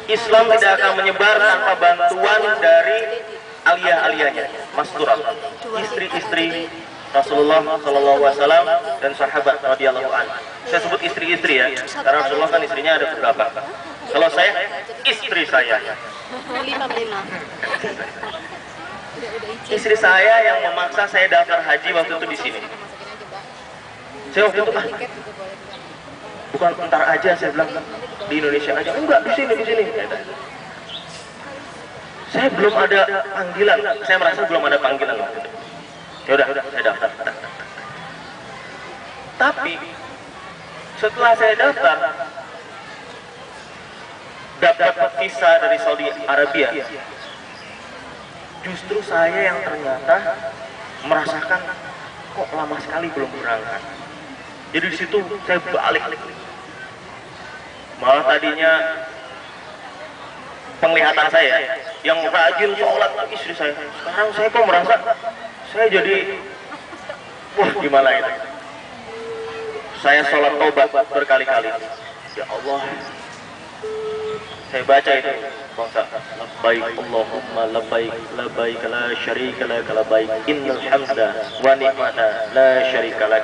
Islam tidak akan menyebar tanpa bantuan dari aliyah-aliyahnya, masturat, istri-istri Rasulullah SAW dan sahabat radhiyallahu anhu. Saya sebut istri-istri ya, karena Rasulullah kan istrinya ada beberapa. Kalau saya, istri saya. Istri saya yang memaksa saya daftar haji waktu itu di sini. Saya waktu itu bukan ntar aja, saya bilang di Indonesia aja. Enggak, di sini. Saya belum ada panggilan. Saya merasa belum ada panggilan waktu itu. Ya udah, saya daftar. Tapi setelah saya daftar, dapat visa dari Saudi Arabia. Justru saya yang ternyata merasakan kok lama sekali belum berangkat. Jadi di situ saya balik. Malah tadinya penglihatan saya yang rajin sholat istri saya. Sekarang saya kok merasa saya jadi wah gimana itu. Saya sholat taubat berkali-kali. Ya Allah. Saya baca itu, bangsa, labbaik Allahumma labbaik, labbaik la syarika lak, labbaik innal hamda wa ni'mata la syarika lak.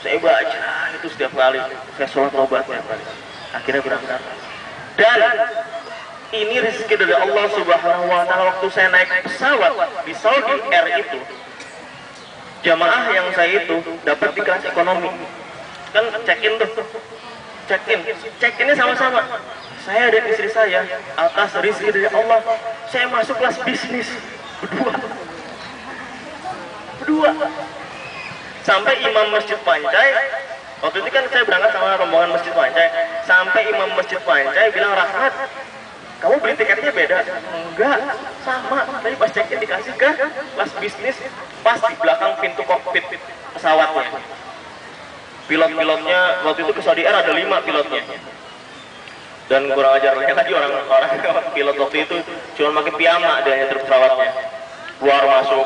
Saya baca itu setiap kali, saya sholat taubat setiap kali. Akhirnya berangkat. Dan ini rezeki dari Allah Subhanahu wa taala. Waktu saya naik pesawat di Saudi Air itu, jamaah yang saya itu dapat di kelas ekonomi. Kan check-in tuh. Check-innya sama-sama. Saya dan istri saya atas rezeki dari Allah, saya masuk kelas bisnis berdua. Sampai imam Masjid Pancai, waktu itu kan saya berangkat sama rombongan Masjid Pancai, sampai imam Masjid Pancai bilang, Rahmat, kamu beli tiketnya beda? Enggak, sama. Tadi pas check-in dikasih ke kelas bisnis, pas di belakang pintu kokpit pesawatnya. Pilot-pilotnya waktu itu ke Saudi Air ada 5 pilotnya. Dan kurang ajarnya lagi orang-orang pilot waktu itu cuma pakai piyama dia nyetir pesawatnya. Keluar masuk.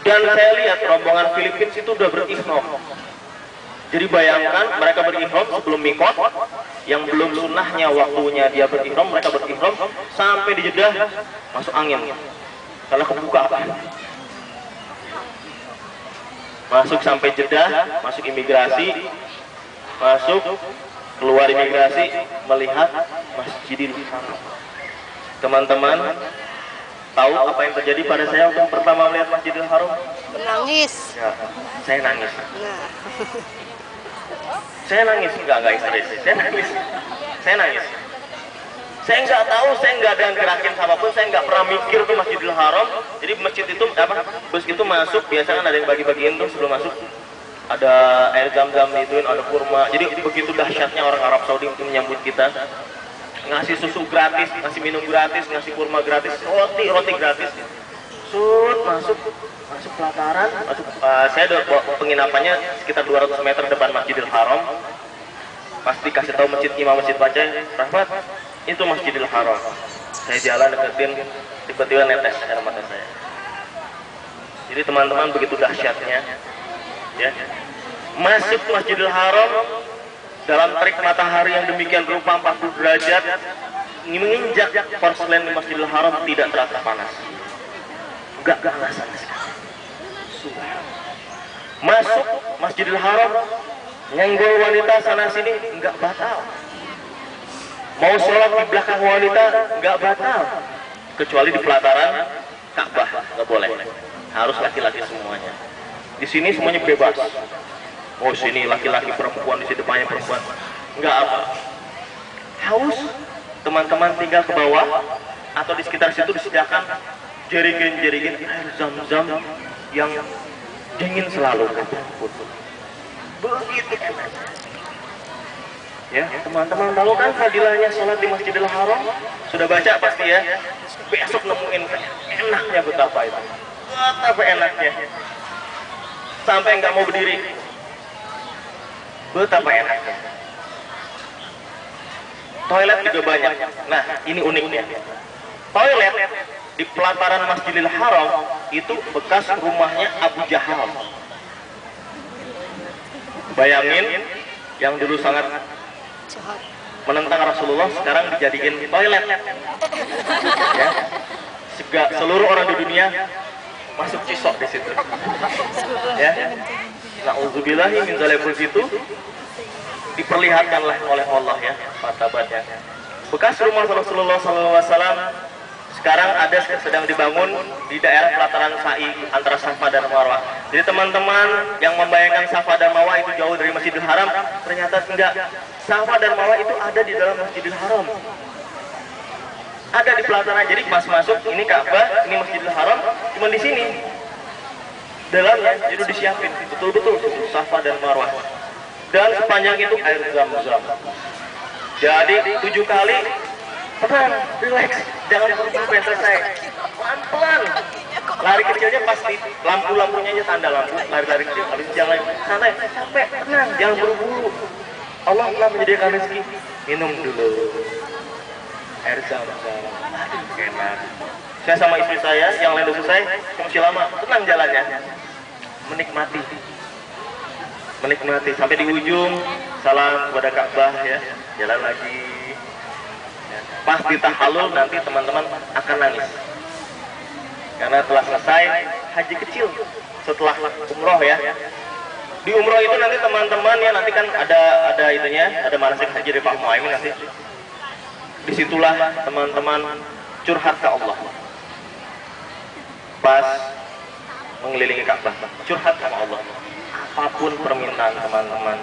Dan saya lihat rombongan Filipina itu udah berihram. Jadi bayangkan mereka berihram sebelum mikot, yang belum sunnahnya waktunya dia berihram, mereka berihram sampai di Jeddah masuk angin. Karena kebuka. Masuk sampai Jeddah, masuk imigrasi, masuk, keluar imigrasi, melihat Masjidil Haram. Teman-teman tahu apa yang terjadi pada saya waktu pertama melihat Masjidil Haram? Menangis. Ya, saya nangis. Nah. Saya nangis, enggak histeris. Saya nangis. Saya nggak tahu, saya nggak ada yang gerakin apapun, saya nggak pernah mikir ke Masjidil Haram. Jadi masjid itu apa? Bus itu masuk, biasa kan ada yang bagi-bagiin tuh sebelum masuk. Ada air zam-zam ituin, ada kurma. Jadi begitu dahsyatnya orang Arab Saudi untuk menyambut kita. Ngasih susu gratis, ngasih minum gratis, ngasih kurma gratis, roti gratis. Masuk pelataran, saya ada penginapannya sekitar 200 meter depan Masjidil Haram. Pasti kasih tahu imam Masjid Pancai, Rahmat, itu Masjidil Haram. Saya jalan deketin, tiba-tiba netes air mata saya. Jadi teman-teman begitu dahsyatnya. Ya. Masuk Masjidil Haram dalam terik matahari yang demikian rupa 40 derajat, menginjak porselen di Masjidil Haram tidak terasa panas. Enggak rasa sekali. Masuk Masjidil Haram, nyenggol wanita sana sini enggak batal. Mau sholat di belakang wanita enggak batal, kecuali di pelataran Ka'bah enggak boleh. Harus laki-laki semuanya. Di sini semuanya bebas. Oh sini laki-laki, perempuan, di sini depannya perempuan. Enggak apa. Haus, teman-teman tinggal ke bawah atau di sekitar situ disediakan jerigen-jerigen air zam-zam yang dingin selalu. Begitu enak. Ya, teman-teman tahu kan fadilahnya sholat di Masjidil Haram? Sudah baca pasti ya. Besok nemuin enaknya betapa itu. Betapa enaknya. Sampai nggak mau berdiri. Betapa enaknya. Toilet juga banyak. Nah, ini uniknya. Toilet di pelataran Masjidil Haram itu bekas rumahnya Abu Jahal. Bayangin, yang dulu sangat menentang Rasulullah sekarang dijadikan toilet. Ya. Seluruh orang di dunia masuk cisok di situ. Ya. Nauzubillahi min dzalik itu diperlihatkanlah oleh Allah ya, martabatnya. Bekas rumah Rasulullah SAW sekarang ada sedang dibangun di daerah pelataran sa'i antara Safa dan Marwah. Jadi teman-teman yang membayangkan Safa dan Marwah itu jauh dari Masjidil Haram, ternyata tidak. Safa dan Marwah itu ada di dalam Masjidil Haram. Ada di pelataran. Jadi pas masuk ini Ka'bah, ini Masjidil Haram, cuma di sini. Dalamnya jadi disiapin betul-betul Safa dan Marwah. Dan sepanjang itu air zam-zam. Jadi 7 kali tenang, relax, jangan buru-buru selesai, pelan-pelan. Lari kecilnya pasti lampu-lampunya aja tanda lampu, lari-lari kecil, habis jalan santai, sampai tenang, jangan buru-buru. Allah telah menyediakan rezeki, minum dulu air zam-zam. Aduh, enak. Saya sama istri saya, yang lain udah selesai, masih lama, tenang jalannya, menikmati sampai di ujung, salam kepada Ka'bah ya, jalan lagi. Pas di tahallul nanti teman-teman akan nangis karena telah selesai haji kecil setelah umroh ya. Di umroh itu nanti teman-teman ya, nanti kan ada itunya, ada manasik haji dari Pak Muhaimin nanti. Disitulah teman-teman curhat ke Allah pas mengelilingi Ka'bah, curhat sama Allah apapun permintaan teman-teman.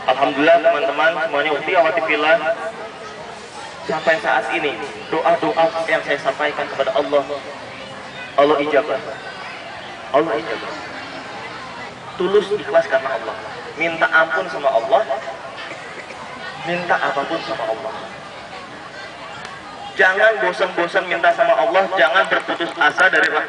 Alhamdulillah teman-teman semuanya awati fillah. Sampai saat ini doa-doa yang saya sampaikan kepada Allah, Allah ijabah. Allah ijabah. Tulus ikhlas karena Allah. Minta ampun sama Allah. Minta apapun sama Allah. Jangan bosan-bosan minta sama Allah, jangan berputus asa dari rahmat